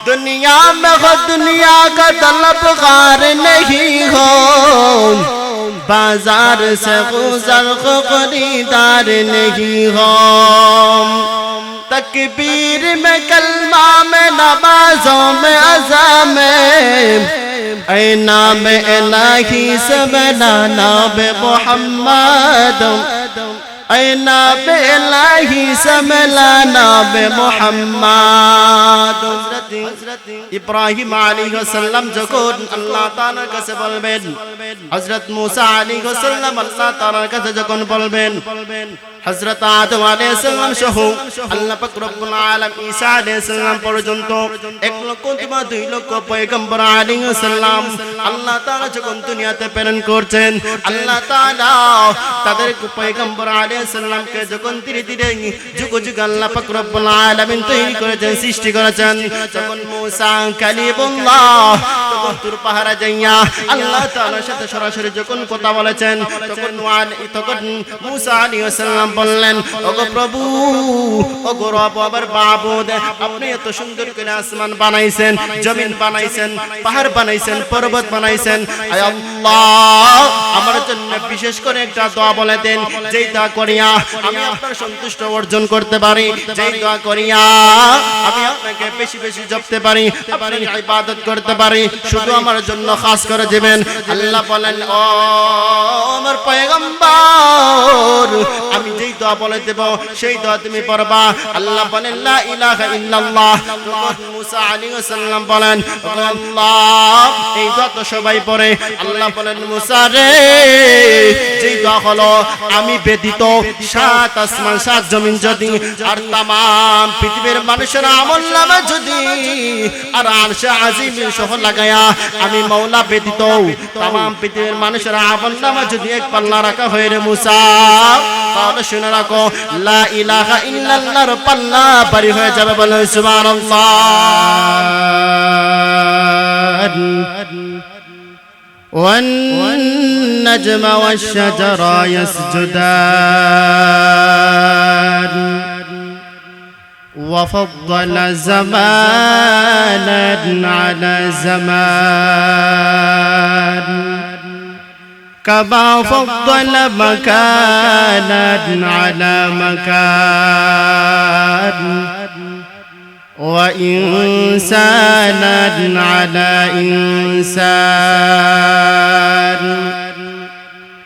दुनिया में हो दुनिया का तलबगार नहीं हो, बाजार से गुजर को खरीदार नहीं हो। तकबीर में कलमा में नमाजों में अज़ा में ऐ नाम इलाही सब नाम मोहम्मद, ऐ नाम इलाही सब नाम मोहम्मद। ইব্রাহিম আলাইহিস সালাম যখন আল্লাহ তাআলার কাছে বলবেন, হযরত মুসা আলাইহিস সালাম আল্লাহ তাআলার কাছে যখন বলবেন, হযরত আদম আলাইহিস সালাম সহ আল্লাহ পাক রব্বুল আলামিন ঈসা আলাইহিস সালাম পর্যন্ত 1 লক্ষ কিংবা 2 লক্ষ পয়গম্বর আলাইহিস সালাম আল্লাহ তাআলা যখন দুনিয়াতে প্রেরণ করছেন, আল্লাহ তাআলা তাদের পয়গম্বর আলাইহিস সালামকে যখন ধীরে ধীরে যুগ যুগ আল্লাহ পাক রব্বুল আলামিন তৈরি করেছেন, সৃষ্টি করেছেন। যখন মুসা কালিমুল্লাহ তখন তুর পাহাড়ে যাইয়া আল্লাহ তাআলার সাথে সরাসরি যখন কথা বলেছেন, তখন মুসা আলাইহিস সালাম বললেন, ওগো প্রভু, ওগো রব, আমার মাবুদ, আপনি এত সুন্দর করে আসমান বানাইছেন, জমিন বানাইছেন, পাহাড় বানাইছেন, পর্বত বানাইছেন, আয় আল্লাহ আমার জন্য বিশেষ করে একটা দোয়া বলে দেন, যেই দোয়া করিয়া আমি আপনার সন্তুষ্ট অর্জন করতে পারি, যেই দোয়া করিয়া আমি আপনাকে বেশি বেশি জপতে পারি, আপনার ইবাদত করতে পারি, শুধু আমার জন্য খাস করে দিবেন। আল্লাহ বলেন, ও আমার পয়গম্বর, আমি যেই দোয়া বলে দেব সেই দোয়া তুমি পড়বা। আল্লাহ বলেন, লা ইলাহা ইল্লাল্লাহ। মুসা আলাইহিস সালাম বলেন, আল্লাহ এই দোয়া তো সবাই পড়ে। আল্লাহ বলেন, মুসা রে, যেই দোয়া হলো আমি ব্যতীত 7 আসমান 7 জমিন যদি আর तमाम পৃথিবীর মানুষের আমলনামা যদি আর আরশে আজিম সহ লাগায়া আমি মাওলা ব্যতীত तमाम পৃথিবীর মানুষের আমলনামা যদি এক পাল্লা রাখা হয় রে মুসা, তাহলে শুনে রাখো লা ইলাহা ইল্লাল্লাহর পাল্লা ভারী হয়ে যাবে। বলে সুবহানাল্লাহ। والنجم والشجر يسجدان وفضل زمانا على زمان كما فضل مكانا على مكان وإنسانا على إنسان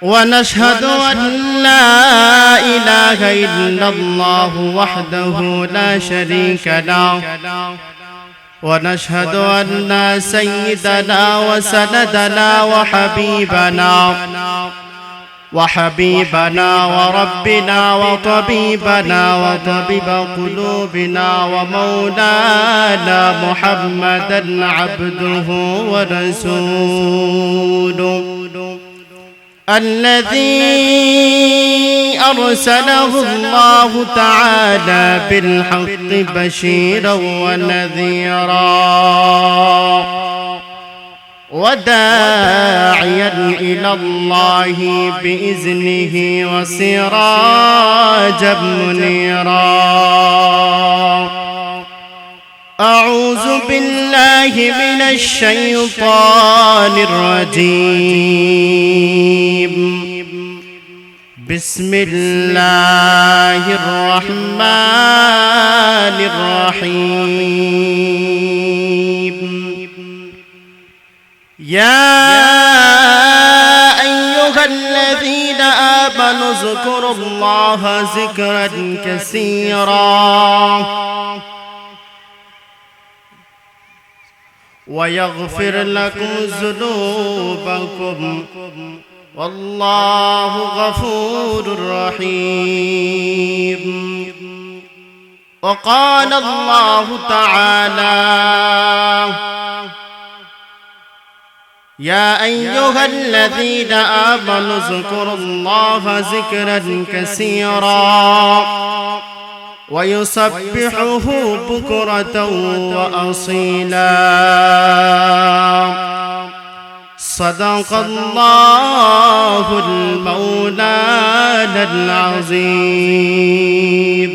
ونشهد أن لا إله إلا الله وحده لا شريك له ونشهد أن سيدنا وسندنا وحبيبنا وربنا وطبيبنا وطبيب قلوبنا ومولانا محمدا عبده ورسوله الذي أرسله الله تعالى بالحق بشيرا ونذيرا وداعيا إلى الله بإذنه وسراجا منيرا أعوذ بالله من الشيطان الرجيم بسم الله الرحمن الرحيم يا أيها الذين آمنوا اذكروا الله ذكرا كثيرا ويغفر لكم ذنوبكم والله غفور رحيم وقال الله تعالى يا أيها الذين آمنوا اذكروا الله ذكرا كثيرا ويسبحه بكرة وأصيلا صدق الله المولانا العظيم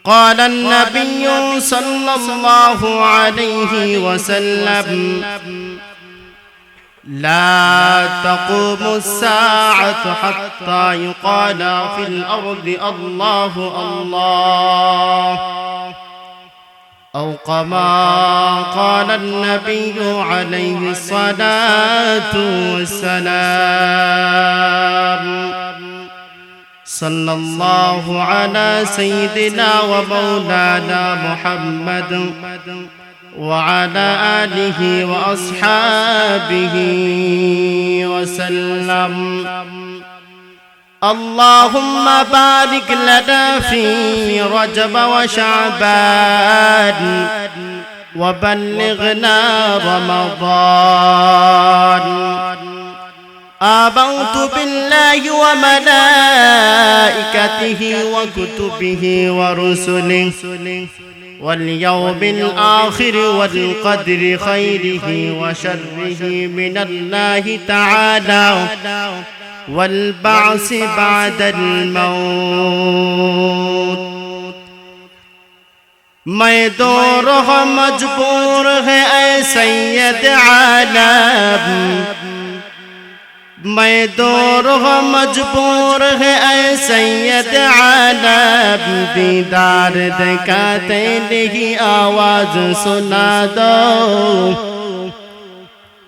قال النبي صلى الله عليه وسلم لا تقوم الساعة حتى يقال في الأرض الله الله أو كما قال النبي عليه الصلاة والسلام صلى الله على سيدنا ومولانا محمد وعلى آله وأصحابه وسلم اللهم بارك لنا في رجب وشعبان وبلغنا رمضان آمنت بالله وملائكته وكتبه ورسله واليوم الآخر والقدر خيره وشره من الله تعالى والبعث بعد الموت मैं दो रोह मजबूर है ऐ सैयद आलम मैं दो रोह मजबूर है ऐ सैयद आलम दीदार दिखाते नहीं आवाज सुना दो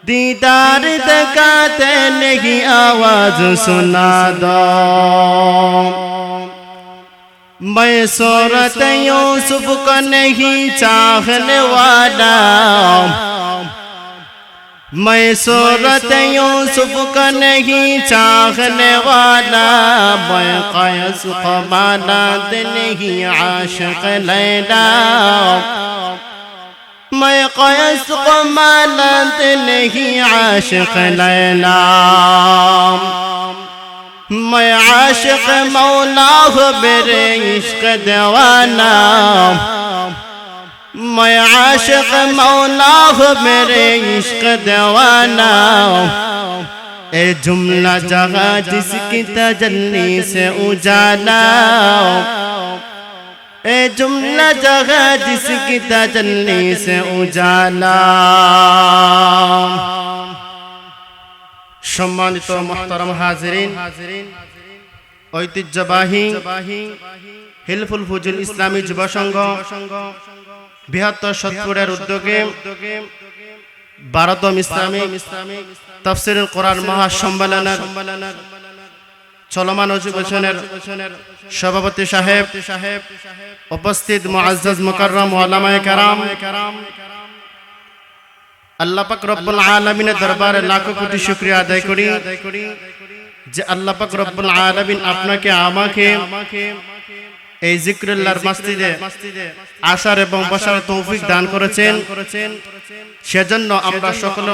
दीदार दिखाते नहीं आवाज सुना दो मैं सूरत यूसुफ को नहीं चाहने वाला मैं सूरत यूसुफ को नहीं चाहने वाला मैं क़यस को मानत नहीं आशिक़ लैला मैं क़यस को मानत नहीं आशिक़ लैला मैं आशिक़ मौला हूँ मेरे इश्क़ दीवाना मैं आशिक़ मौला हूँ मेरे इश्क़ दीवाना ए जुमला जगह जिसकी तजल्ली से उजाला ए जुमला जगह जिसकी तजल्ली से उजाला সম্মানিত মুহতারাম হাজিরিন ঐতিহ্যবাহী হিলফুল ফুজুল ইসলামী যুব সংঘ বৃহত্তর সতপুরের উদ্যোগে 12তম ইসলামিক তাফসীরুল কোরআন মহাসম্মেলনের চলমান অধিবেশনের সভাপতি সাহেব উপস্থিত মুআজ্জাজ মুকাররম উলামায়ে কেরাম আল্লাহ পাক রব্বুল আলামিনের দরবারে লাখো কোটি শুকরিয়া আদায় করি যে আল্লাহ পাক রব্বুল আলামিন আপনাকে আমাকে এই জিকরুল্লাহর মসজিদে আসার এবং বসার তৌফিক দান করেছেন সেজন্য আমরা সকলে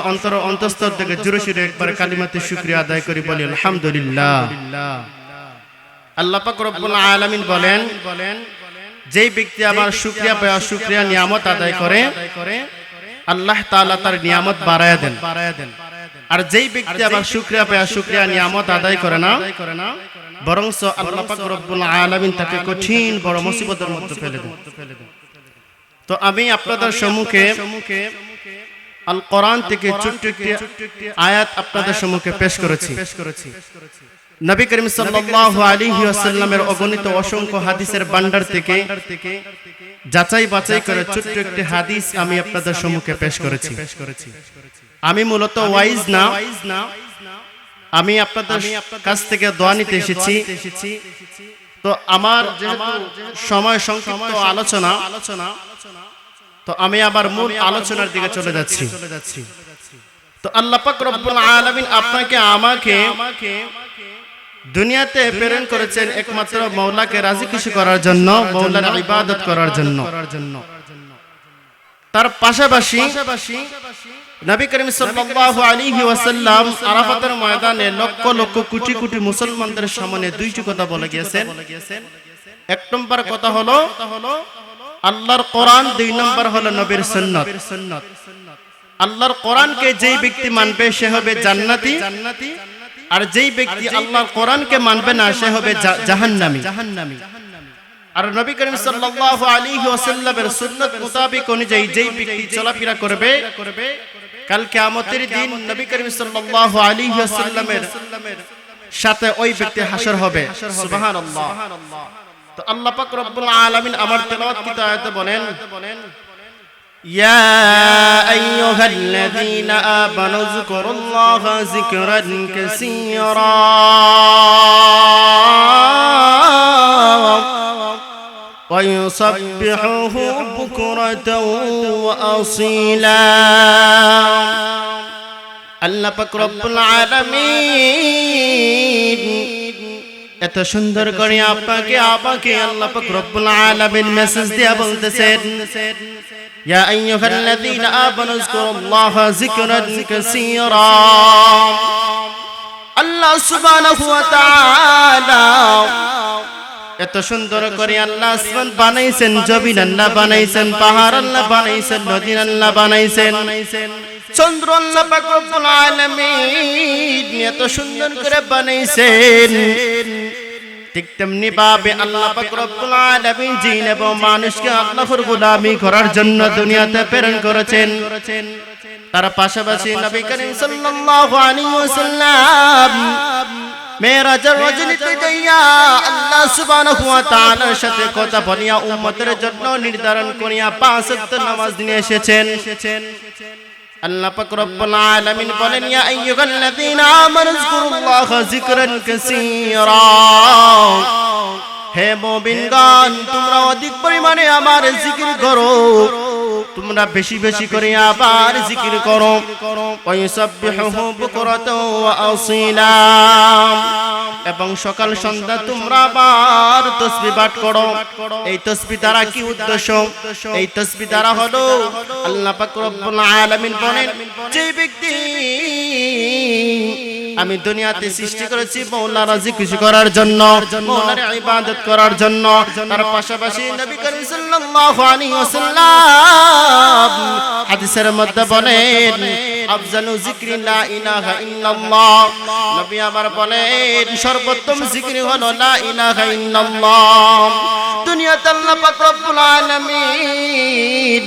অন্তঃস্থল থেকে জোরে সোরে একবার কালিমাতে শুকরিয়া আদায় করি বলি আলহামদুলিল্লাহ। আল্লাহ পাক রব্বুল আলামিন বলেন যেই ব্যক্তি আমার শুকরিয়া বা অশুকরিয়া নিয়ামত আদায় করে আল্লাহ তাআলা তার নিয়ামত বাড়ায়া দেন আর যেই ব্যক্তি আবার শুকরিয়া বা অশুকরিয়া নিয়ামত আদায় করে না বরংস আল্লাহ পাক রব্বুল আলামিন তাকে কঠিন বড় মুসিবতের মধ্যে ফেলে দেন। তো আমি আপনাদের সম্মুখে আল কোরআন থেকে ছোট্ট একটি আয়াত আপনাদের সম্মুখে পেশ করেছি। নবী করিম সাল্লাল্লাহু আলাইহি ওয়াসাল্লামের অগণিত অসংখ্য হাদিসের ভান্ডার থেকে যাচাই বাছাই করে ছোট্ট একটি হাদিস আমি আপনাদের সম্মুখে পেশ করেছি। আমি মূলত ওয়াইজ না, আমি আপনাদের কাছ থেকে দোয়া নিতে এসেছি। তো আমার যেহেতু সময় সংক্ষিপ্ত আলোচনা, তো আমি আবার মূল আলোচনার দিকে চলে যাচ্ছি। তো আল্লাহ পাক রব্বুল আলামিন আপনাকে আমাকে দুনিয়াতে প্রেরণ করেছেন একমাত্র মওলাকে রাজি খুশি করার জন্য, মওলার ইবাদত করার জন্য। তার পাশাপাশি নবী করিম সাল্লাল্লাহু আলাইহি ওয়াসাল্লাম আরাফাতের ময়দানে লক্ষ লক্ষ কোটি কোটি মুসলমানদের সামনে দুইটি কথা বলে গিয়েছেন। এক নম্বর কথা হলো আল্লাহর কোরআন, দুই নম্বর হলো নবীর সুন্নাত। আল্লাহর কোরআনকে যেই ব্যক্তি মানবে সে হবে জান্নাতি, আর যেই ব্যক্তি আল্লাহর কোরআনকে মানবে না সে হবে জাহান্নামী। আর নবী করিম সাল্লাল্লাহু আলাইহি ওয়াসাল্লামের সুন্নাত মোতাবেক অনুযায়ী যেই ব্যক্তি চলাফেরা করবে কাল কিয়ামতের দিন নবী করিম সাল্লাল্লাহু আলাইহি ওয়াসাল্লামের সাথে ওই ব্যক্তি হাসর হবে। সুবহানাল্লাহ। তো আল্লাহ পাক রব্বুল আলামিন আমার তেলাওয়াতকৃত আয়াতে বলেন, ইয়া আইয়ুহাল্লাযীনা আমানু যকুরুল্লাহা যিকরান কাসীরা ওয়া ইউসাব্বিহুহু বুকরাতাও ওয়া আসীলা। আল্লাহ পাক রব্বুল আলামিন এত সুন্দর করে আপনাকে আমাকে আল্লাহ পাক রব্বুল আলামিন মেসেজ দিয়া বলতেছেন, ইয়া আইয়ুহাল্লাযীনা আমানু যকুরুল্লাহা যিকরান কাসীরা। আল্লাহ সুবহানাহু ওয়া তাআলা এত সুন্দর করে আল্লাহ আসমান বানাইছেন, জমিন আল্লাহ বানাইছেন, পাহাড় আল্লাহ বানাইছেন, নদী আল্লাহ বানাইছেন, চন্দ্র আল্লাহ পাক রব্বুল আলামিন এত সুন্দর করে বানাইছেন। ঠিক তেমনি ভাবে আল্লাহ পাক রব্বুল আলামিন জিন এবং মানুষকে আল্লাহর গোলামি করার জন্য দুনিয়াতে প্রেরণ করেছেন। তার পাশাপাশি নবী করিম সাল্লাল্লাহু আলাইহি ওয়াসাল্লাম মেরাজের রজনীতে যাইয়া আল্লাহ সুবহানাহু ওয়া তাআলার সাথে কথা বলিয়া উম্মতের জন্য নির্ধারণ করিয়া 5 ওয়াক্ত নামাজ নিয়ে এসেছেন। আল্লাহ পাক রব্বুল আলামিন বলেন, ইয়া আইয়ুহাল্লাযীনা আমানু যকুরুল্লাহা যিকরান কাসীরা। হে মুমিনগণ, তোমরা অধিক পরিমাণে আমার জিকির করো, তোমরা বেশি বেশি করে আবার জিকির করো। ওয়া ইউসাব্বিহুহু বুকরাতাও ওয়া আসীলা। এবং সকাল সন্ধ্যা তোমরা আবার তাসবিহ পাঠ করো। এই তাসবিহ দ্বারা কি উদ্দেশ্য? এই তাসবিহ দ্বারা হলো আল্লাহ পাক রব্বুল আলামিন বলেন, যে ব্যক্তি আমি দুনিয়াতে সৃষ্টি করেছি মওলার রাজি খুশি করার জন্য, মওলার ইবাদত করার জন্য। তার পাশাপাশি নবী করিম সাল্লাল্লাহু আলাইহি ওয়াসাল্লাম হাদিসের মধ্যে বলেন, আফজালু যিকরি লা ইলাহা ইল্লাল্লাহ। নবী আমার বলেন, সর্বোত্তম জিকির হলো লা ইলাহা ইল্লাল্লাহ। দুনিয়াতে আল্লাহ পাক রব্বুল আলামিন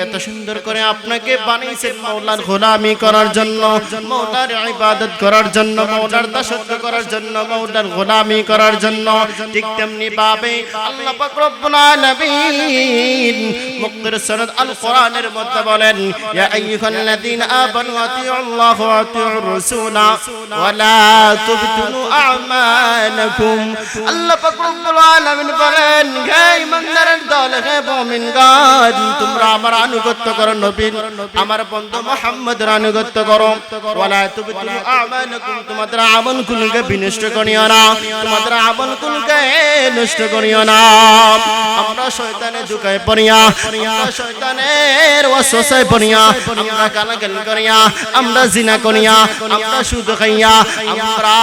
এত সুন্দর করে আপনাকে বানাইছেন মওলার গোলামি করার জন্য, মওলার ইবাদত করার জন্য, মওলার দাসত্ব করার জন্য, মওলার গোলামি করার জন্য। ঠিক তেমনি ভাবে আল্লাহ পাক রব্বুল আলামিন মুক্তির সনদ আল কোরআনের মধ্যে বলেন, ইয়া আইয়ুহাল্লাযীনা আমানু আতিউল্লাহ ওয়া আতিউর রাসূলা ওয়া লা তুবতিলু আমালাকুম। আল্লাহ পাক রব্বুল আলামিন বলেন, হে ইমানদারের দল, হে মুমিনগণ, তোমরা আমার আনুগত্য করো, নবীর আমার বন্ধু মুহাম্মদের আনুগত্য করো। ওয়ালা তুবতিলু আমালাকুম, তোমাদের আমলগুলোকে বিনষ্ট করিও না, তোমাদের আমলগুলোকে নষ্ট করিও না। আমরা শয়তানের ধোঁকায় পড়িয়া, আমরা শয়তানের ওয়াসওয়াসায় পড়িয়া, আমরা গালাগালি করিয়া, আমরা জিনা করিয়া, আমরা সুদ খাইয়া, আমরা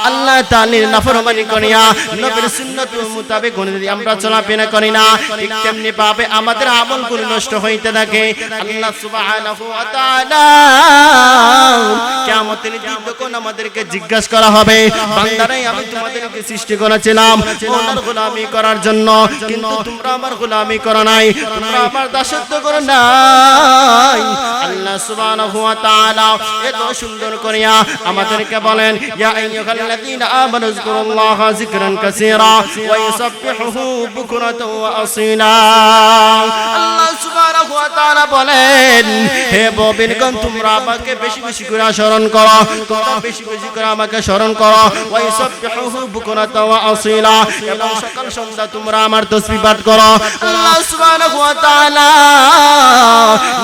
আল্লাহ তাআলার নাফরমানি করিয়া, নবীর সুন্নাত মোতাবেক আমরা চলাফেরা করি না। ঠিক তেমনি ভাবে আমাদের আমলগুলো নষ্ট হইতে থাকে। আল্লাহ সুবহানাহু ওয়া তাআলা কিয়ামতের দিন যখন আমাদেরকে জিজ্ঞাসা করা হবে, বান্দারাই আমি তোমাদেরকে সৃষ্টি করেছিলাম মওলার গোলামি করার জন্য, কিন্তু তোমরা আমার গোলামি করো নাই, তোমরা আমার দাসত্ব করো নাই। আল্লাহ সুবহানাহু ওয়া তাআলা এত সুন্দর করিয়া আমাদেরকে বলেন, ইয়া আইয়ুহাল্লাযীনা আমানু যকুরুল্লাহা যিকরান কাসীরা ওয়া ইউসাব্বিহুহু বুকরাতাও ওয়া আসীলা। আল্লাহ সুবহানাহু ওয়া তাআলা বলেন, হে মুমিনগণ, তোমরা আমাকে বেশি বেশি করে স্মরণ করো, তোমরা বেশি বেশি করে আমাকে স্মরণ করো। ওয়া ইউসাব্বিহুহু বুকরাতাও ওয়া আসীলা। এবং সকাল সন্ধ্যা তোমরা আমার তাসবিহ পাঠ করো। আল্লাহ সুবহানাহু ওয়া তাআলা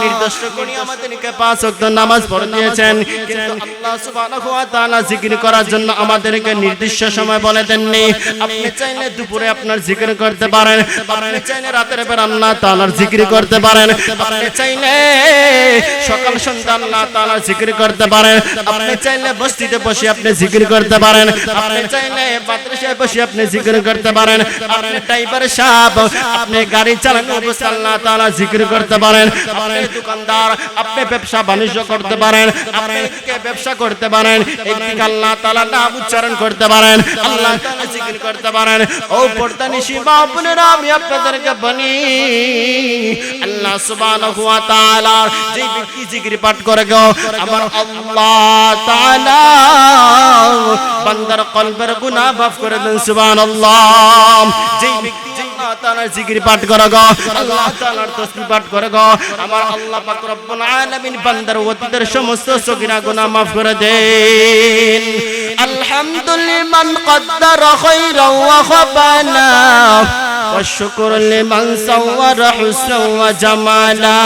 নির্দিষ্ট করে আমাদেরকে 5 ওয়াক্ত নামাজ পড়তে দিয়েছেন, কিন্তু আল্লাহ সুবহানাহু ওয়া তাআলা জিকির করার জন্য আমাদেরকে নির্দিষ্ট সময় বলে দেননি। আপনি চাইলে দুপুরে আপনার জিকির করতে পারেন, আপনি চাইলে রাতের বেলা আল্লাহ তাআলার জিকির করতে পারেন, আপনি চাইলে সকাল সন্ধ্যা আল্লাহ তাআলা জিকির করতে পারেন, আপনি চাইলে মসজিদে বসে আপনি জিকির করতে পারেন, আপনি চাইলে মাদ্রাসায় বসে আপনি জিকির করতে পারেন, আপনি ড্রাইভার সাহেব আপনি গাড়ি চালানো অবস্থায় আল্লাহ তাআলা জিকির করতে পারেন, আপনি দোকানদার আপনি ব্যবসা বাণিজ্য করতে পারেন, আপনি ব্যবসা করতে পারেন, একদিকে আল্লাহ তাআলা নাম উচ্চারণ করতে পারেন, আল্লাহ তাআলা জিকির করতে পারেন। ও পর্দানিশী মা বোনেরা, আমি আপনাদেরকে বলি আল্লাহ সুবহানাহু ওয়া তাআলা যে ব্যক্তি জিকির পাঠ করে গো, আমার আল্লাহ তাআলা বান্দার কলবের গুনাহ মাফ করে দেন। সুবহানাল্লাহ। যে ব্যক্তি আল্লাহ তাআলার জিকির পাঠ করে গো, আল্লাহ তাআলার তাসবিহ পাঠ করে গো, আমার আল্লাহ পাক রব্বুল আলামিন বান্দার অতীতের সমস্ত সগীরা গুনাহ মাফ করে দেন। আলহামদুলিল্লাহ কদ্দারা খায়রা ওয়া খাবানা والشكر لمن صور حسنا وجمالا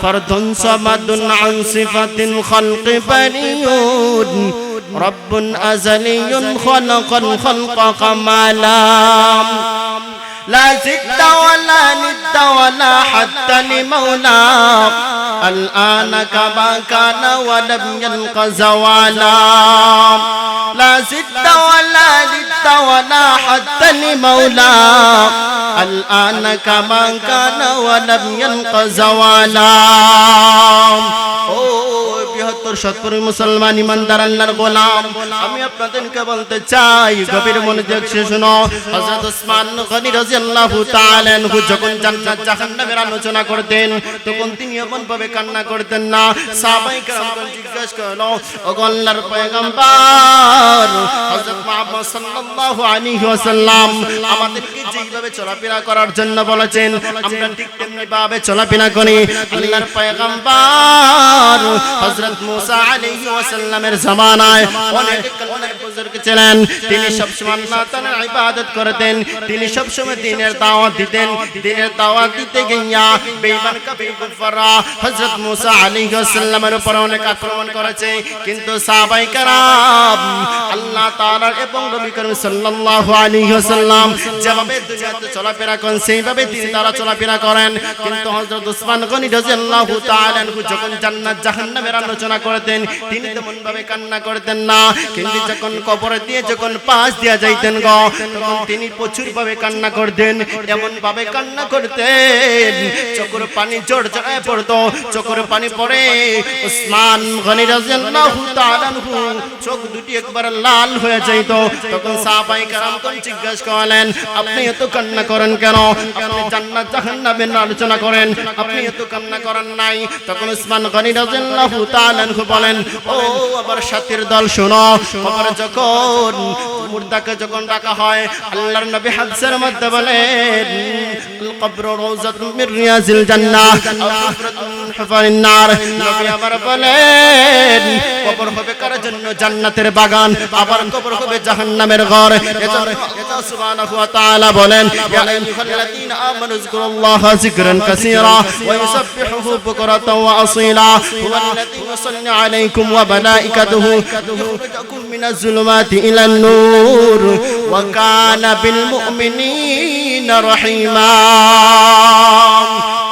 فرد صمد عن صفة الخلق بريء رب أزلي خلق الخلق كمالا لا زدت ولا ند ولا حتى لمولا الآن كما كان ولم يلق زوالا لا زدت ولا ند ولا حتى لمولا الآن كما كان ولم يلق زوالا সত্তর মুসলমান ইমানদার আল্লাহর গোলাম, আমি আপনাদেরকে বলতে চাই গভীর মনোযোগ দিয়ে শুনো। হযরত ওসমান গনি রাদিয়াল্লাহু তাআলা আনহু যখন জান্নাত জাহান্নামের আলোচনা করতেন তখন তিনি এমন ভাবে কান্না করতেন না। সাহাবায়ে কেরামগণ জিজ্ঞাসা করলো, ওগো আল্লাহর পয়গম্বর হযরত মুহাম্মদ সাল্লাল্লাহু আলাইহি ওয়াসাল্লাম আমাদেরকে যেভাবে চলাফেরা করার জন্য বলেছেন আমরা ঠিক তেমনি ভাবে চলাফেরা করি। আল্লাহর পয়গম্বর হযরত মুসা আলাইহি ওয়াসাল্লামের জামানায় অনেক আল্লাহর বুজুর্গ ছিলেন, তিনি সব সময় আল্লাহ তাআলার ইবাদত করতেন, তিনি সব সময় দ্বীনের দাওয়াত দিতেন। দ্বীনের দাওয়াত দিতে গিয়া বেঈমান কাফির কুফাররা হযরত মুসা আলাইহি ওয়াসাল্লামের উপর অনেক আক্রমণ করেছে, কিন্তু সাহাবায়ে কেরাম আল্লাহ তাআলার এবং নবী করিম সাল্লাল্লাহু আলাইহি ওয়াসাল্লাম যেভাবে দুনিয়াতে চলাফেরা করেন সেইভাবে তিনি তারা চলাফেরা করেন। কিন্তু হযরত ওসমান গনি রাদিয়াল্লাহু তাআলা আনহু যখন জান্নাত জাহান্নামের আলোচনা করতেন তিনি তেমন ভাবে কান্না করতেন না, কিন্তু যখন কবরে দিয়ে যখন পাশ দিয়া যাইতেন গো তখন তিনি প্রচুর ভাবে কান্না করতেন, এমন ভাবে কান্না করতেন চোখের পানি ঝরঝরায় পড়তো। চোখের পানি পড়ে ওসমান গনি রাদিয়াল্লাহু তাআলা আনহু চোখ দুটি একবার লাল হয়ে যাইত। তখন সাহাবায়ে কেরামগণ জিজ্ঞাসা করলেন, আপনি এত কান্না করেন কেন? আপনি জান্নাত জাহান্নামের আলোচনা করেন, আপনি এত কান্না করেন নাই? তখন ওসমান গনি রাদিয়াল্লাহু তাআলা আনহু বলেন, ও আমার সাথীর দল শোনো, কবরে যখন মুর্দাকে যখন ডাকা হয় আল্লাহর নবী হাদিসের মধ্যে বলেন আল কবরু রাউযাতুম মির রিয়াজিল জান্নাহ আও হুফরাতুম মিন হুফারিন নার। নবী আবার বলেন কবর হবে কার জন্য? জান্নাতের বাগান, আবার কবর হবে জাহান্নামের ঘর। এজন্য আল্লাহ সুবহানাহু ওয়া তাআলা বলেন, ইয়া আইয়ুহাল্লাযীনা আমানু যিকুরুল্লাহা যিকরান কাসীরা ওয়া ইউসাব্বিহুহু বুকরাতাও ওয়া আসীলা হুয়াল্লাযী ইউসাল্লি আলাইকুম ওয়া মালাইকাতুহু ইখরাজাকুম মিনাজ যুলুমাতি ইলান নূর ওয়া কানা বিল মুমিনিনা রহিমা।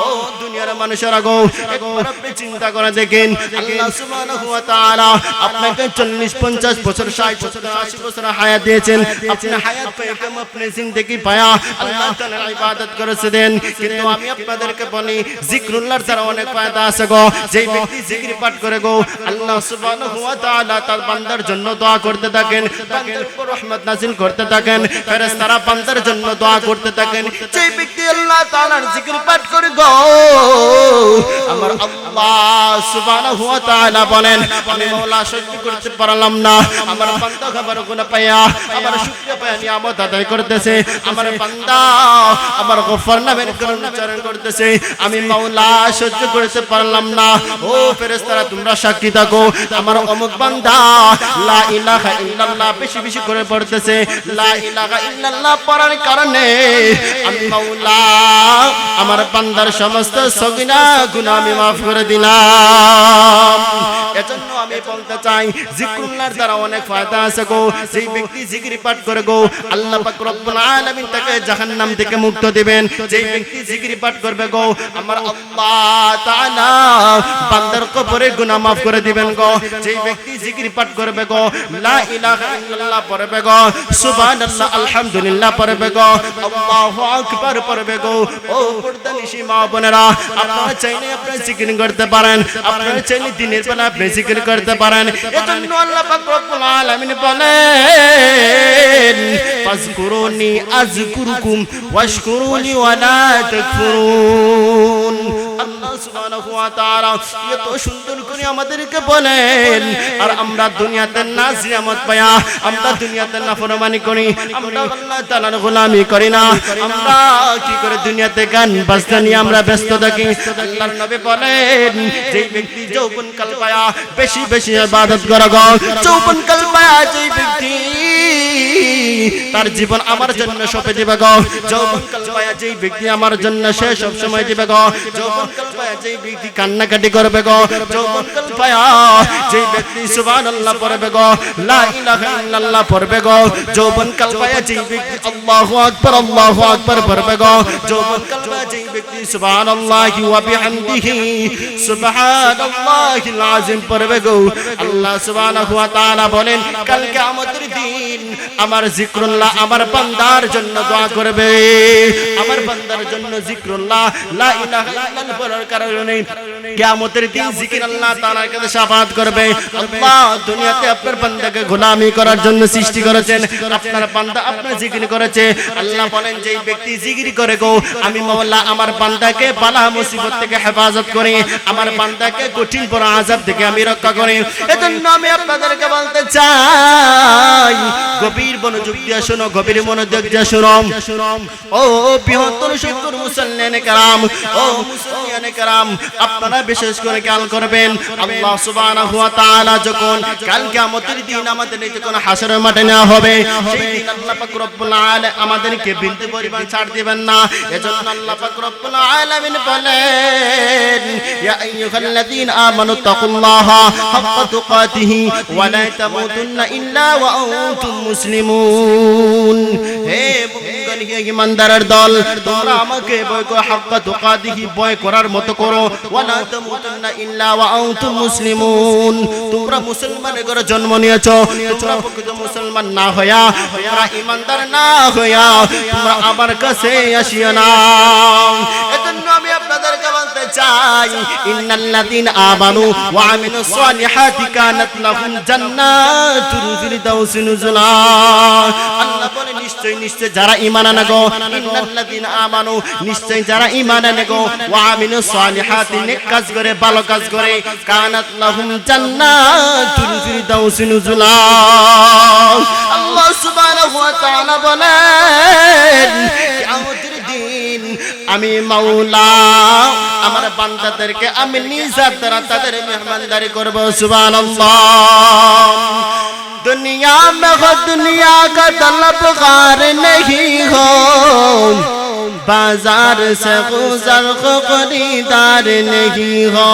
ও দুনিয়ার মানুষেরা গো, একবার আপনি চিন্তা করে দেখেন আল্লাহ সুবহানাহু ওয়া তাআলা আপনাকে 40-50 বছর 60 বছর 80 বছর হায়াত দিয়েছেন। আপনি হায়াত পেয়ে কেমন আপনি জিন্দেগি পায়া আল্লাহ তাআলার ইবাদত করেছেন। কিন্তু আমি আপনাদেরকে বলি জিকরুল্লাহর দ্বারা অনেক ফায়দা আছে গো। যেই ব্যক্তি জিকির পাঠ করে গো আল্লাহ সুবহানাহু ওয়া তাআলা তার বান্দার জন্য দোয়া করতে থাকেন, বান্দার উপর রহমত নাযিল করতে থাকেন, ফেরেশতারা বান্দার জন্য দোয়া করতে থাকেন। যেই ব্যক্তি আল্লাহ তাআলার জিকির পাঠ করে গো আমার আল্লাহ সুবহানাহু ওয়া তাআলা বলেন, আমি মাওলা সহ্য করতে পারলাম না, আমার বান্দা খাবার গুনাহ পায়া আমার শুকরিয়া পায়া নিয়ামত আদায় করতেছে, আমার বান্দা আমার গফর নামের কারণ উচ্চারণ করতেছে, আমি মাওলা সহ্য করতে পারলাম না। ও ফেরেশতারা তোমরা সাক্ষী থাকো, আমার অমুক বান্দা লা ইলাহা ইল্লাল্লাহ বেশি বেশি করে পড়তেছে, লা ইলাহা ইল্লাল্লাহ পড়ার কারণে আমি মাওলা আমার বান্দার সমস্ত সগীরা গুনাহ আমি মাফ করে দিলাম। এজন্য আমি বলতে চাই জিকরুল্লাহর দ্বারা অনেক ফায়দা আছে গো। যেই ব্যক্তি জিকির পাঠ করে গো আল্লাহ পাক রব্বুল আলামিন তাকে জাহান্নাম থেকে মুক্ত দিবেন। যেই ব্যক্তি জিকির পাঠ করবে গো আমার আল্লাহ তাআলা বান্দার কবরের গুনাহ maaf করে দিবেন গো। যেই ব্যক্তি জিকির পাঠ করবে গো লা ইলাহা ইল্লাল্লাহ পড়বে গো সুবহানাল্লাহ আলহামদুলিল্লাহ পড়বে গো আল্লাহু আকবার পড়বে গো। ও পর্দানিশী মা বোনেরা আপনারা চাইলে আপনারা জিকির করতে পারেন, আপনারা চাইলে দিনের বেলা আপনি জিকির করতে পারেন। এজন্য আল্লাহ পাক রব্বুল আলামিন বলেন ফাজকুরুনি আযকুরুকুম ওয়াশকুরুনি ওয়ালা তাকফুরুন। আল্লাহ সুবহানাহু ওয়া তাআলা এত সুন্দর করে আমাদেরকে বলেন, আর আমরা দুনিয়াতে নাজ নিয়ামত পায়া আমরা দুনিয়াতে নাফরমানি করি, আমরা আল্লাহ তাআলার গোলামি করি না। আমরা কি করে দুনিয়াতে গান বাজনা নিয়ে আমরা ব্যস্ত থাকি। আল্লাহর নবী বলেন যেই ব্যক্তি যৌবনকাল পায়া বেশি বেশি ইবাদত করে গো, যৌবনকাল পায়া যেই ব্যক্তি তার জীবন আমার জন্য সঁপে দিবে গো, যৌবনকাল পায়া যেই ব্যক্তি আমার জন্য সে সব সময় দিবে গো, যৌবনকাল পায়া যেই ব্যক্তি কান্নাকাটি করবে গো, যৌবনকাল পায়া যেই ব্যক্তি সুবহানাল্লাহ পড়বে গো লা ইলাহা ইল্লাল্লাহ পড়বে গো, যৌবনকাল পায়া যেই ব্যক্তি আল্লাহু আকবার পড়বে গো, যৌবনকাল পায়া যেই ব্যক্তি সুবহানাল্লাহি ওয়া বিহামদিহি সুবহানাল্লাহিল আযীম পড়বে গো। আল্লাহ সুবহানাহু ওয়া তাআলা বলেন কাল কিয়ামতের দিন আমার জিকরুল্লাহ আমার বান্দার জন্য দোয়া করবে, আমার বান্দার জন্য জিকরুল্লাহ লা ইলাহা ইল্লাল্লাহ বলার কারণে কিয়ামতের দিন জিকির আল্লাহ তাআলার কাছে শাফাআত করবে। আল্লাহ দুনিয়াতে আপনার বান্দাকে গোলামি করার জন্য সৃষ্টি করেছেন, আপনার বান্দা আপনার জিকির করেছে। আল্লাহ বলেন যেই ব্যক্তি জিকির করে গো আমি মাওলা আমার বান্দাকে বালা মুসিবত থেকে হেফাজত করি, আমার বান্দাকে কঠিন বড় আযাব থেকে আমি রক্ষা করি। এজন্য আমি আপনাদেরকে বলতে চাই গভীর মনোযোগ দিয়ে শোনো, গভীর মনোযোগ দিয়ে শোনো। ও বৃহত্তর সত্তর মুসল্লিয়ানে কেরাম, ও মুসল্লিয়ানে কেরাম আপনারা বিশেষ করে খেয়াল করবেন আল্লাহ সুবহানাহু ওয়া তাআলা যখন কাল কিয়ামতের দিন আমাদের যখন হাসরের মাঠে নেওয়া হবে সেই দিন আল্লাহ পাক রব্বুল আলামিন আমাদেরকে বিন্দু পরিমাণ ছাড় দিবেন না। এজন্য আল্লাহ পাক রব্বুল আলামিন বলেন ইয়া আইয়ুহাল্লাযীনা আমানু তাকুল্লাহা হাক্কা তুকাতিহি ওয়া লা তামুতুন্না ইল্লা ওয়া আনতুম মুসলিমুন। হে মুমিনগণ, হে ঈমানদারের দল, তোমরা আমাকে ভয় করো, হাক্কা তুকাতিহি ভয় করার মতো করো, ওয়া লা তামুতুন্না ইল্লা ওয়া আনতুম মুসলিমুন। তোমরা মুসলমানের ঘরে জন্ম নিয়েছো, তোমরা প্রকৃত মুসলমান না হইয়া, তোমরা ঈমানদার না হইয়া তোমরা আমার কাছে আসিও না। এজন্য আমি আপনাদেরকে বলতে চাই ইন্নাল্লাযীনা আমানু ওয়া আমিলুস সালিহাতি কানাত লাহুম জান্নাতুল ফিরদাউসি নুজুলা। আল্লাহ বলে নিশ্চয় নিশ্চয় যারা ঈমান আনে গো, ইন্নাল্লাযীনা আমানু নিশ্চয় যারা ঈমান আনে গো ওয়া আমিলুস সালিহাতি নেক কাজ করে ভালো কাজ করে কানাত লাহুম জান্নাতুল ফিরদাউসি নুজুলা। আল্লাহ সুবহানাহু ওয়া তাআলা বলেন কিয়ামতের দিন আমি মাওলা আমার বান্দাদেরকে আমি নিজ দ্বারা তাদের মেহমানদারি করব। সুবহানাল্লাহ। दुनिया में हो दुनिया का तलबगार नहीं हो, बाजार से गुजर को खरीदार नहीं हो,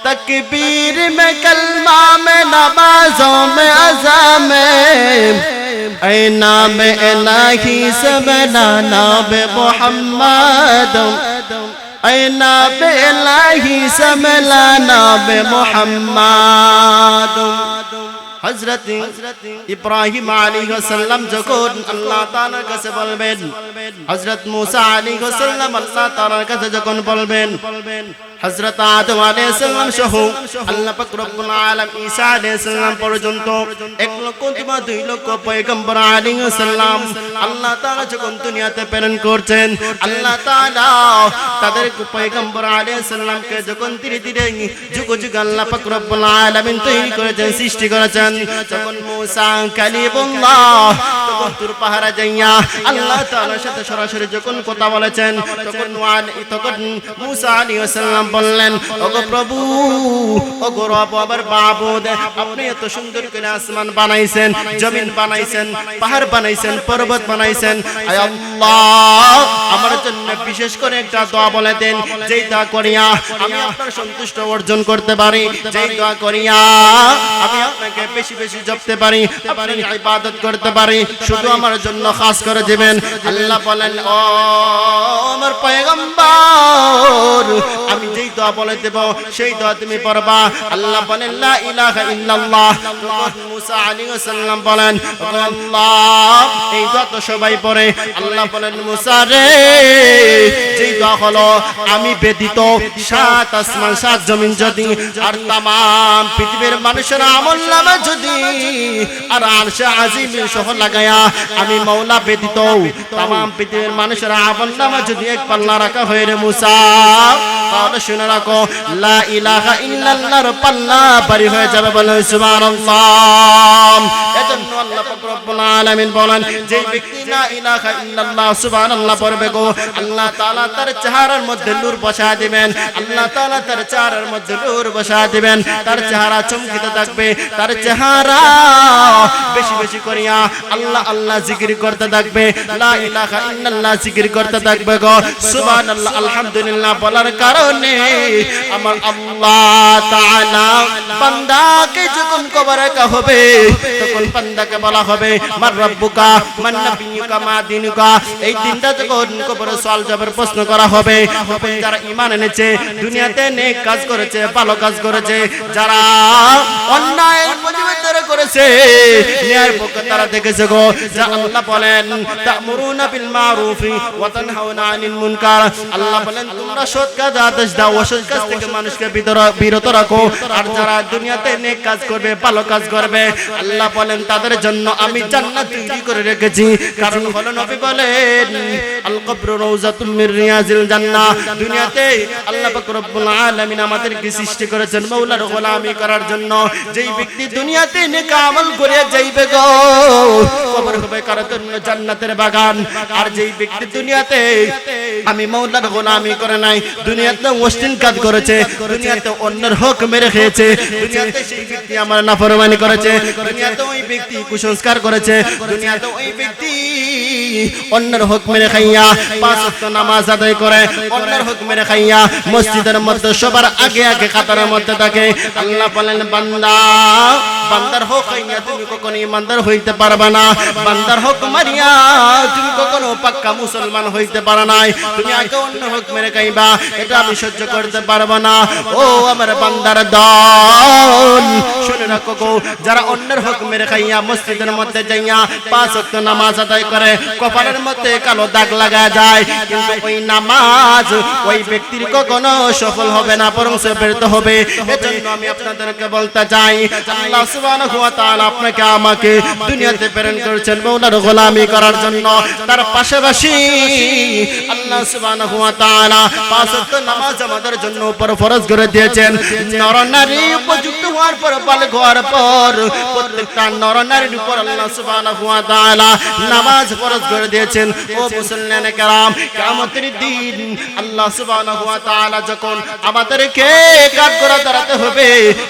तकबीर में कलमा में नमाजों में अज़ा में ऐ नाम इलाही सब नाम मोहम्मद, ऐ नाम इलाही सब नाम मोहम्मद। হযরত ইব্রাহিম আলাইহিস সালাম যখন আল্লাহ তাআলার কাছে বলবেন, হযরত মুসা আলাইহিস সালাম আল্লাহ তাআলার কাছে যখন বলবেন, হযরত আদম আলাইহিস সালাম সহ আল্লাহ পাক রব্বুল আলামিন ঈসা আলাইহিস সালাম পর্যন্ত 1 লক্ষ কিংবা 2 লক্ষ পয়গম্বর আলাইহিস সালাম আল্লাহ তাআলা যখন দুনিয়াতে প্রেরণ করছেন, আল্লাহ তাআলা তাদের পয়গম্বর আলাইহিস সালামকে যখন ধীরে ধীরে যুগ যুগ আল্লাহ পাক রব্বুল আলামিন তৈরি করেছেন, সৃষ্টি করেছেন। যখন মুসা কালিমুল্লাহ তখন তুর পাহাড়ে যাইয়া আল্লাহ তাআলার সাথে সরাসরি যখন কথা বলেছেন, তখন মুসা আলাইহিস সালাম বললেন, ওগো প্রভু, ওগো রব, আমার মাবুদ, আপনি এত সুন্দর করে আসমান বানাইছেন, জমিন বানাইছেন, পাহাড় বানাইছেন, পর্বত বানাইছেন। আয় আল্লাহ, আমার জন্য বিশেষ করে একটা দোয়া বলে দেন, যেই দোয়া করিয়া আমি আপনার সন্তুষ্ট অর্জন করতে পারি, যেই দোয়া করিয়া আমি আপনাকে বেশি বেশি জপতে পারি, আপনার ইবাদত করতে পারি, শুধু আমার জন্য খাস করে দিবেন। আল্লাহ বলেন, ও আমার পয়গম্বর, আমি যেই দোয়া বলে দেব সেই দোয়া তুমি পড়বা। আল্লাহ বলেন, লা ইলাহা ইল্লাল্লাহ। তখন মুসা আলাইহিস সালাম বলেন, আল্লাহ, এই দোয়া তো সবাই পড়ে। আল্লাহ বলেন, মুসা রে, যেই দোয়া হলো আমি ব্যতীত সাত আসমান সাত জমিন যদি আর তামাম পৃথিবীর মানুষের আমলনামা যদি আর আরশে আজিম সহ লাগায়া আমি মাওলা ব্যতীত তামাম পৃথিবীর মানুষের আমলনামা যদি এক পাল্লা রাখা হয় রে মুসা, তাহলে শুনে রাখো, লা ইলাহা ইল্লাল্লাহর পাল্লা ভারী হয়ে যাবে। বলেন সুবহানাল্লাহ। এজন্য আল্লাহ পাক রব্বুল আলামিন বলেন, যেই ব্যক্তি লা ইলাহা ইল্লাল্লাহ সুবহানাল্লাহ পড়বে গো, আল্লাহ তাআলা তার চেহারার মধ্যে নূর বসায় দিবেন। আল্লাহ তাআলা তার চেহারার মধ্যে নূর বসায় দিবেন, তার চেহারা চমকিতে থাকবে, তার চেহারা বেশি বেশি করিয়া আল্লাহ আল্লাহ জিকির করতে থাকবে, লা ইলাহা ইল্লাল্লাহ জিকির করতে থাকবে গো। সুবহানাল্লাহ, আলহামদুলিল্লাহ বলার কারণে আমার আল্লাহ তাআলা বান্দাকে যখন কবর রাখা হবে তখন বান্দাকে বলা হবে, মান রাব্বুকা, মান নাবিয়ুকা, মা দীনুকা। এই দিনটা যখন কবরে সওয়াল জবাবের প্রশ্ন করা হবে, যারা ঈমান এনেছে, দুনিয়াতে নেক কাজ করেছে, ভালো কাজ করেছে, যারা অন্যায় প্রতিবাদ করেছে, ন্যায়ের পক্ষে তারা দেখেছে গো। যা আল্লাহ বলেন, তা'মুরুনা বিল মারুফি ওয়া তানহাউনা আনিল মুনকার। আল্লাহ বলেন, তোমরা সৎ কাজ আদেশ দাও, অসৎ কাজ থেকে মানুষকে বিরত রাখো। আর যারা দুনিয়াতে নেক কাজ করবে, ভালো কাজ করবে, আল্লাহ বলেন তাদের জন্য আমি জান্নাত তৈরি করে রেখেছি। কারণ হলো নবী বলেন, আল কবরু রাউযাতুম মির রিয়াজিল জান্নাহ। দুনিয়াতে আল্লাহ পাক রব্বুল আলামিন আমাদেরকে সৃষ্টি করেছেন মাওলার গোলামি করার জন্য। যেই ব্যক্তি দুনিয়াতে নেক আমল করে যাইবে গো, কবর হবে কার জন্য জান্নাতের বাগান। আর যেই ব্যক্তি দুনিয়াতে আমি মাওলার গোলামি করে নাই, দুনিয়াতে অশ্লীল কাজ করেছে, দুনিয়াতে অন্যের হক মেরে খেয়েছে, দুনিয়াতে সেই ব্যক্তি আমার নাফরমানি করেছে, দুনিয়াতে ওই ব্যক্তি কুসংস্কার করেছে, দুনিয়াতে ওই ব্যক্তি অন্যের হক মেরে খাইয়া পাঁচ ওয়াক্ত নামাজ আদায় করে, অন্যের হক মেরে খাইয়া মসজিদের মধ্যে সবার আগে আগে কাতারের মধ্যে থাকে। আল্লাহ বলেন, বান্দা, বান্দার হক খাইয়া তুমি কখনো ইমানদার হইতে পারবে না, বান্দার হক মারিয়া তুমি কখনো পাক্কা মুসলমান হইতে পারো নাই। তুমি আগে অন্য হক মেরে খাইবা, এটা আমি সহ্য করতে পারবো না। ও আমার বান্দার দল, শুনে রাখো গো, যারা অন্যের হক মেরে খাইয়া মসজিদের মধ্যে যাইয়া পাঁচ ওয়াক্ত নামাজ আদায় করে, কপালের মধ্যে কালো দাগ লাগা যায়, কিন্তু ওই নামাজ ওই ব্যক্তির কখনো সফল হবে না, বরং সে ব্যর্থ হবে। এজন্য আমি আপনাদেরকে বলতে চাই, আল্লাহ সুবহানাহু ওয়া তাআলা আপনাকে আমাকে দুনিয়াতে প্রেরণ করেছেন মাওলার গোলামি করার জন্য। তার পাশাপাশি আল্লাহ সুবহানাহু ওয়া তাআলা পাঁচ ওয়াক্ত নামাজ আমাদের জন্য উপর ফরজ করে দিয়েছেন। নর নারী উপযুক্ত হওয়ার পর, বালিগ হওয়ার পর প্রত্যেকটা নর নারীর উপর আল্লাহ সুবহানাহু ওয়া তাআলা নামাজ ফরজ করে দিয়েছেন। ও মুসলমানে কেরাম, কিয়ামতের দিন আল্লাহ সুবহানাহু ওয়া তাআলা যখন আমাদেরকে কাঠগড়া দাঁড়াতে হবে,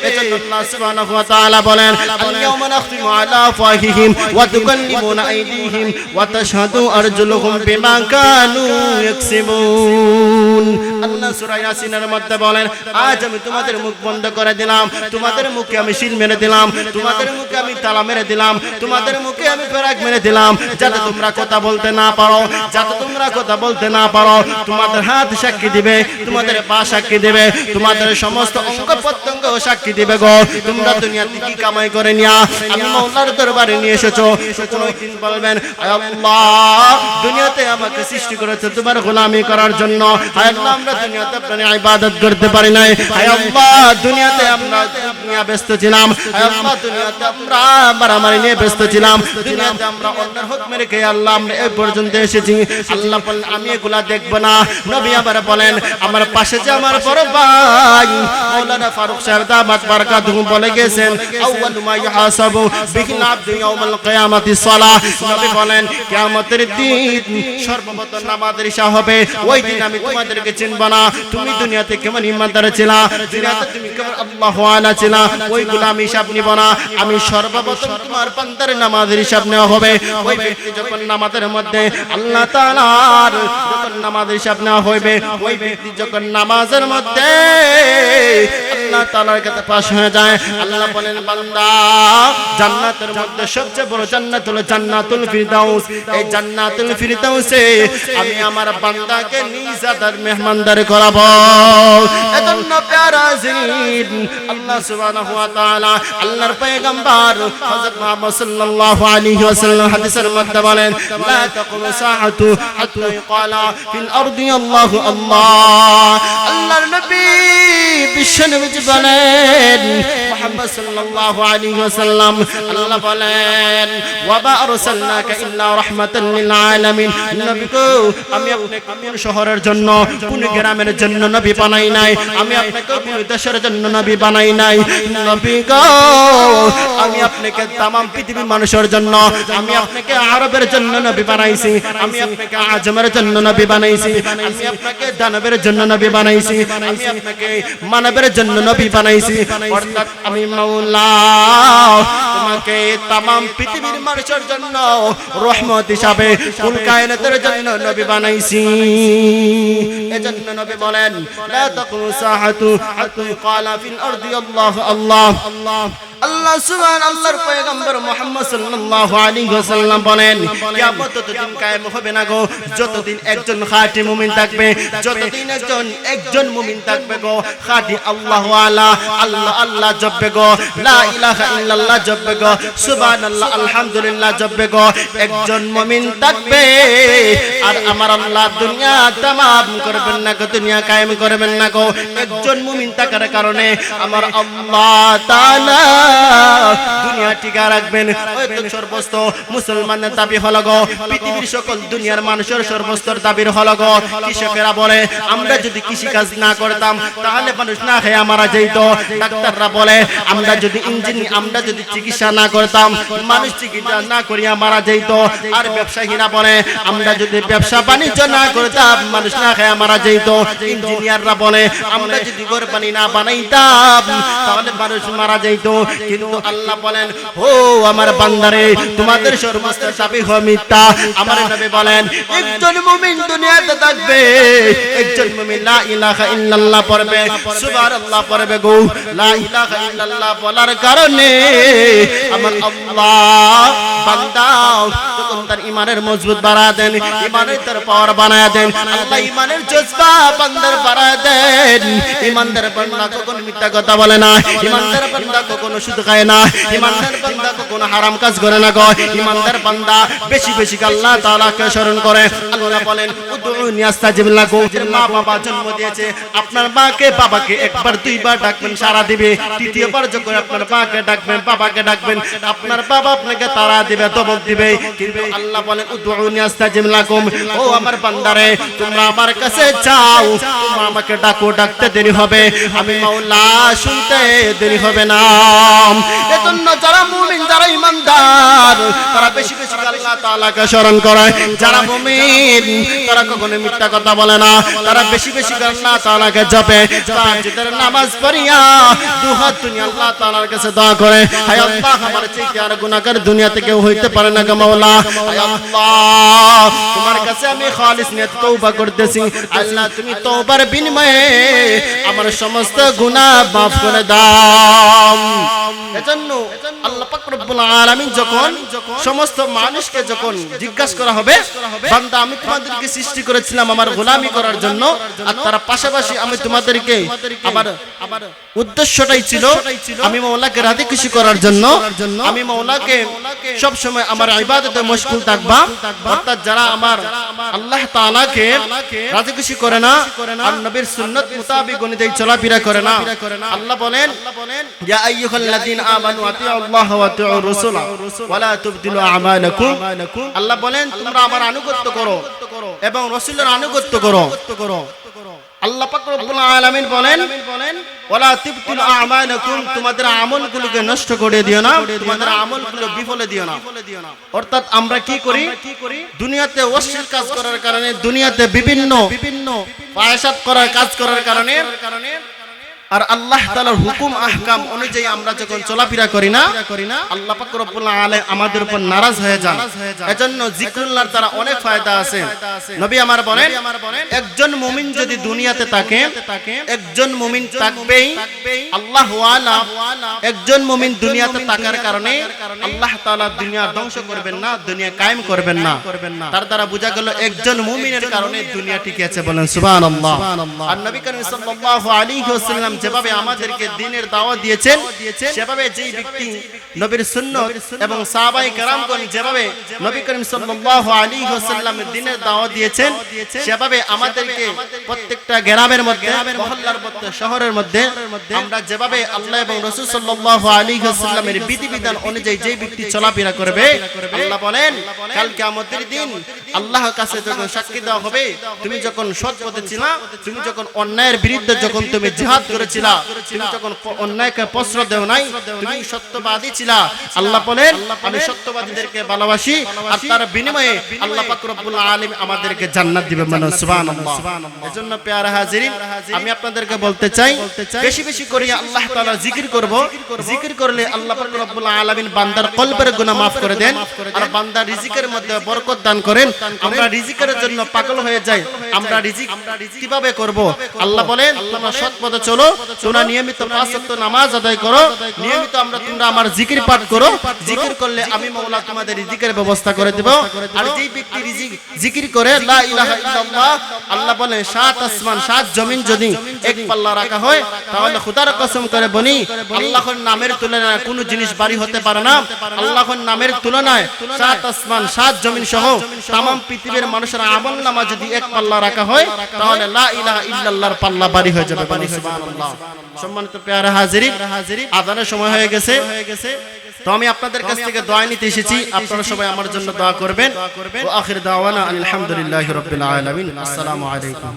এজন্য আল্লাহ সুবহানাহু ওয়া তাআলা বলেন, আল-ইয়াওমা নাখতিমু আলা আফওয়াহিহিম ওয়া তুকাল্লিমুনা আইদিহিম ওয়া তাশহাদু আরজুলুহুম বিমা কানু ইয়াকসিবুন। আল্লাহ সূরা ইয়াসিনের মধ্যে বলেন, আজ আমি তোমাদের মুখ বন্ধ করে দিলাম, তোমাদের মুখে আমি সিল মেরে দিলাম, তোমাদের মুখে আমি তালা মেরে দিলাম, তোমাদের মুখে আমি ফেরাক মেরে দিলাম, যাতে তোমরা কথা বলতে না পারো, যাতে তোমরা কথা বলতে না পারো। তোমাদের হাত সাক্ষী দিবে, তোমাদের পা সাক্ষী দিবে, তোমাদের সমস্ত অঙ্গ প্রত্যঙ্গ সাক্ষী দিবে গো। তোমরা দুনিয়াতে কি কামাই করে নিয়া আমি মাওলার দরবারে নিয়ে এসেছো, কোন দিন বলবেন, আয় আল্লাহ, দুনিয়াতে আমাকে সৃষ্টি করেছো তোমার গোলামি করার জন্য। আয় আল্লাহ, আমরা দুনিয়াতে আপনার ইবাদত করতে পারি নাই। আয় আল্লাহ, দুনিয়াতে আমরা দুনিয়া ব্যস্ত ছিলাম। আয় আল্লাহ, দুনিয়াতে আমরা মারামারি নিয়ে ব্যস্ত ছিলাম, দুনিয়াতে আমরা অন্যের হক মেরে খেয়ে আল্লাহ আমরা এই পর্যন্ত এসেছি। আল্লাহ বলেন, আমি এগুলা দেখব না। নবী আবার বলেন, আমার পাশে যে আমার বড় ভাই মাওলানা ফারুক সাহেব দামাত বারাকাতুহু বলে গেছেন, আউয়ালু মা ইউহাসাবু বিহিল আবদু ইয়াউমাল কিয়ামাতি সালাহ। নবী বলেন কিয়ামতের দিন সর্বপ্রথম নামাজের হিসাব হবে। ওই দিন আমি তোমাদেরকে চিনব না। তুমি দুনিয়াতে কেমন ইমানদার ছিলা, দুনিয়াতে তুমি কেমন আল্লাহু আলা ছিলা, ওইগুলো আমি হিসাব নিব না। আমি সর্বপ্রথম তোমার বান্দার নামাজের হিসাব নেওয়া হবে। ওই ব্যক্তি যখন নামাজের মধ্যে আল্লাহ তাআলার যখন নামাজের হিসাব নেওয়া হইবে, ওই ব্যক্তি যখন নামাজের মধ্যে আল্লাহ তাআলার কাছে পাশ হয়ে যায়, আল্লাহ বলেন বান্দা জান্নাতের মধ্যে সবচেয়ে বড় জান্নাত হলো জান্নাতুল ফিরদাউস। এই জান্নাতুল ফিরদাউসে আমি আমার বান্দাকে নিজ আদর মেহমানদার করাবো। এজন্য প্যারা জিন আল্লাহ সুবহানাহু ওয়া তাআলা আল্লাহর পয়গম্বর হযরত মুহাম্মদ সাল্লাল্লাহু আলাইহি ওয়াসাল্লাম হাদিসের মধ্যে বলেন লা তাকুম সাআতু হাত্তা ইকালা ফিল আরদি আল্লাহু আল্লাহ। আল্লাহর নবী বিশ্বনবী বলেন মুহাম্মদ সাল্লাল্লাহু আলাইহি ওয়াসাল্লাম আল্লাহ বলেন ওয়া মা আরসালনাকা ইল্লা রাহমাতাল লিল আলামিন। নবী গো আমি আপনাকে কোন শহরের জন্য কোন গ্রামের জন্য নবী বানাই নাই, আমি আপনাকে কোন দেশের জন্য নবী বানাই নাই। নবী গো আমি আপনাকে तमाम পৃথিবীর মানুষের জন্য, আমি আপনাকে আরবের জন্য নবী বানাইছি, আমি আপনাকে আজমের জন্য নবী বানাইছি, আমি আপনাকে দানবের জন্য নবী বানাইছি, আমি আপনাকে মানবের জন্য নবী বানাইছি। অর্থাৎ আমি মাওলা তোমাকে तमाम পৃথিবীর মানুষের জন্য রহমত হিসাবে কুল কায়নাতের জন্য নবী বানাইছি। এজন্য নবী বলেন লা তাকুম সাআতু হাত্তা ক্বালা ফিল আরদি আল্লাহু আল্লাহ। আল্লাহ সুবহান আল্লাহর পয়গম্বর মুহাম্মদ সাল্লাল্লাহু আলাইহি ওয়াসাল্লাম বলেন কিয়ামত ততদিন কায়েম হবে না গো যতদিন একজন খাঁটি মুমিন থাকবে, যতদিন একজন মুমিন থাকবে গো খাঁটি আল্লাহ ওয়ালা আল্লাহ আল্লাহ জপবে গো, লা ইলাহা ইল্লাল্লাহ জপবে গো, সুবহানাল্লাহ আলহামদুলিল্লাহ জপবে গো, একজন মুমিন থাকবে। আর আমার আল্লাহ দুনিয়া তামাম করবেন না গো, দুনিয়া কায়েম করবেন না গো। একজন মুমিন থাকার কারণে আমার আল্লাহ তাআলা দুনিয়া টিকা রাখবেন। হয়তো সর্বস্ত মুসলমানের দাবি হলো গো পৃথিবীর সকল দুনিয়ার মানুষের সর্বস্তর দাবির হলো গো কৃষকেরা বলে আমরা যদি কৃষি কাজ না করতাম তাহলে মানুষ না খেয়ে মারা যেত। ডাক্তাররা বলে আমরা যদি চিকিৎসা না করতাম মানুষ চিকিৎসা না করিয়া মারা যেত। আর ব্যবসায়ীরা বলে আমরা যদি ব্যবসা বাণিজ্য না করতাম মানুষ না খেয়ে মারা যেত। ইঞ্জিনিয়াররা বলে আমরা যদি ঘর বাড়ি না বানাইতাম তাহলে মানুষ মারা যেত। কিন্তু আল্লাহ বলেন ও আমার বান্দারে তোমাদের সমস্ত দাবি হয় মিথ্যা। আমার নবী বলেন একজন মুমিন দুনিয়াতে থাকবে, একজন মুমিন লা ইলাহা ইল্লাল্লাহ পড়বে, সুবহানাল্লাহ পড়বে গো। লা ইলাহা ইল্লাল্লাহ বলার কারণে আমার আল্লাহ বান্দা তখন তার ঈমানের মজবুত বাড়া দেন, ঈমানের তার পাওয়ার বানায়া দেন। আল্লাহ ঈমানের জজবা বান্দার বাড়া দেন। ঈমানদার বান্দা কখনো মিথ্যা কথা বলে না, ঈমানদার বান্দা কখনো সুদ খায় না, ঈমানদার বান্দা কখনো হারাম কাজ করে না গো। ঈমানদার বান্দা বেশি বেশি আল্লাহ তাআলাকে স্মরণ করে। আল্লাহ বলেন উদউনি আস্তাজিব লাকুম। মা বাবা জন্ম দিয়েছে, আপনার মাকে বাবাকে একবার দুইবার ডাকবেন সাড়া দিবে, তৃতীয়বার যখন আপনার মাকে ডাকবেন বাবাকে ডাকবেন আপনার বাবা আপনাকে তাড়া দিবে, দমক দিবে। কিন্তু আল্লাহ বলেন উদউনি আস্তাজিব লাকুম। ও আমার বান্দারে তোমরা আমার কাছে চাও, তোমরা আমাকে ডাকো, ডাকতে দেরি হবে, আমি মাওলা শুনতে দেরি হবে না। এজন্য যারা মুমিন যারা ঈমানদার তারা বেশি বেশি আল্লাহ তাআলাকে স্মরণ করে। যারা মুমিন তারা কখনো মিথ্যা কথা বলে না, তারা বেশি বেশি আল্লাহ তাআলাকে জপে, তাহাজ্জুদের নামাজ পড়িয়া দুহাত দুনিয়া আল্লাহ তাআলার কাছে দোয়া করে হায় আল্লাহ আমার চেয়ে আর গুনাহগার দুনিয়াতে কেউ হইতে পারে না গো মাওলা। হায় আল্লাহ তোমার কাছে আমি খালিস নিয়ত তওবা করতেছি, আল্লাহ তুমি তওবার বিনিময়ে আমার সমস্ত গুনাহ মাফ করে দাও। এজন্য আল্লাহ পাক রব্বুল আলামিন যখন সমস্ত মানুষকে যখন জিজ্ঞাসা করা হবে বান্দা আমি তোমাদেরকে সৃষ্টি করেছিলাম আমার গোলামি করার জন্য, আর তার পাশাপাশি আমি তোমাদেরকে আমার উদ্দেশ্যটাই ছিল আমি মাওলাকে রাজি খুশি করার জন্য, আমি মাওলাকে সব সময় আমার ইবাদতে মশগুল থাকবা। অর্থাৎ যারা আমার আল্লাহ তাআলাকে রাজি খুশি করে না আর নবীর সুন্নাত মোতাবেক অনুযায়ী চলাফেরা করে না, আল্লাহ বলেন ইয়া আইয়ুহাল্লাযীনা আমানু আতিউল্লাহ ওয়া আতিউর রাসূলা ওয়া লা তুবতিলু আমালাকুম। আল্লাহ বলেন তোমরা আমার আনুগত্য করো এবং রাসূলের আনুগত্য করো। আল্লাহ পাক রব্বুল আলামিন বলেন ওয়ালা তিবতিলু আমালাকুম, তোমাদের আমলগুলোকে নষ্ট করে দিও না, তোমাদের আমলগুলো বিফলে দিও না। অর্থাৎ আমরা কি করি, দুনিয়াতে অশ্লীল কাজ করার কারণে, দুনিয়াতে বিভিন্ন ফাহিশাত করার কাজ করার কারণে, আর আল্লাহ তাআলার হুকুম আহকাম অনুযায়ী আমরা যখন চলাফেরা করি না, আল্লাহ পাক রব্বুল আলামিন আমাদের উপর নারাজ হয়ে যান। এজন্য জিকরুল্লাহর দ্বারা অনেক ফায়দা আছে। নবী আমার বলেন, একজন মুমিন যদি দুনিয়াতে থাকে, একজন মুমিন থাকবেই আল্লাহ ওয়ালা, একজন মুমিন দুনিয়াতে থাকার কারণে আল্লাহ তাআলা দুনিয়া ধ্বংস করবেন না, দুনিয়া কায়েম করবেন না। তার দ্বারা বোঝা গেল একজন মুমিনের কারণে দুনিয়া টিকে আছে। বলেন সুবহানাল্লাহ। আর নবী করিম সাল্লাল্লাহু আলাইহি ওয়াসাল্লাম যেভাবে আমাদেরকে দ্বীনের দাওয়াত দিয়েছেন, সেভাবে যেই ব্যক্তি নবীর সুন্নাত এবং সাহাবায়ে কেরামগণ যেভাবে নবী করিম সাল্লাল্লাহু আলাইহি ওয়াসাল্লামের দ্বীনের দাওয়াত দিয়েছেন, সেভাবে আমাদেরকে প্রত্যেকটা গ্রামের মধ্যে, মহল্লার মধ্যে, শহরের মধ্যে আমরা যেভাবে আল্লাহ এবং রাসূল সাল্লাল্লাহু আলাইহি ওয়াসাল্লামের বিধিবিধান অনুযায়ী যেই ব্যক্তি চলাফেরা করবে, আল্লাহ বলেন কাল কিয়ামতের দিন আল্লাহর কাছে যখন সাক্ষী দেওয়া হবে, তুমি যখন সৎ পথে ছিলা, তুমি যখন অন্যায়ের বিরুদ্ধে যখন তুমি জিহাদ করেছিলা, তুমি যখন অন্যায়কে প্রশ্রয় দেও নাই, তুমি সত্যবাদী ছিলা। আল্লাহ বলেন আমি সত্যবাদীদেরকে ভালোবাসি, আর তার বিনিময়ে আল্লাহ পাক রব্বুল আলামিন আমাদেরকে জান্নাত দিবেন। মানে সুবহানাল্লাহ। এজন্য প্যারা হাজিরিন, আমি আপনাদেরকে বলতে চাই, বেশি বেশি করে আল্লাহ তাআলা জিকির করব। জিকির করলে আল্লাহ পাক রব্বুল আলামিন বান্দার কলবের গুনাহ maaf করে দেন, আর বান্দার রিজিকের মধ্যে বরকত দান করেন। আমরা রিজিকের জন্য পাগল হয়ে যাই। আমরা রিজিক কিভাবে করব? আল্লাহ বলেন তোমরা সৎ পথে চলো, তোমরা নিয়মিত 5 ওয়াক্ত নামাজ আদায় করো, নিয়মিত তোমরা আমার জিকির পাঠ করো। জিকির করলে আমি মাওলা তোমাদের রিজিকের ব্যবস্থা করে দেব। আর যেই ব্যক্তি জিকির করে লা ইলাহা ইল্লাল্লাহ, আল্লাহ বলেন 7 আসমান 7 জমিন যদি এক পাল্লা রাখা হয়, তাহলে খোদার কসম করে বলি আল্লাহর নামের তুলনায় কোনো জিনিস ভারী হতে পারে না। আল্লাহর নামের তুলনায় 7 আসমান 7 জমিন সহ तमाम পৃথিবীর মানুষের আমলনামা যদি এক পাল্লা রাখা হয়, তাহলে লা ইলাহা ইল্লাল্লাহর পাল্লা ভারী হয়ে যাবে। সুবহানাল্লাহ। সম্মানিত প্রিয় হাজিরিন, আযানের সময় হয়ে গেছে, তো আমি আপনাদের কাছ থেকে দোয়া নিতে এসেছি। আপনারা সবাই আমার জন্য দোয়া করবেন। ওয়া আখির দাওয়ানা আলহামদুলিল্লাহি রাব্বিল আলামিন। আসসালামু আলাইকুম।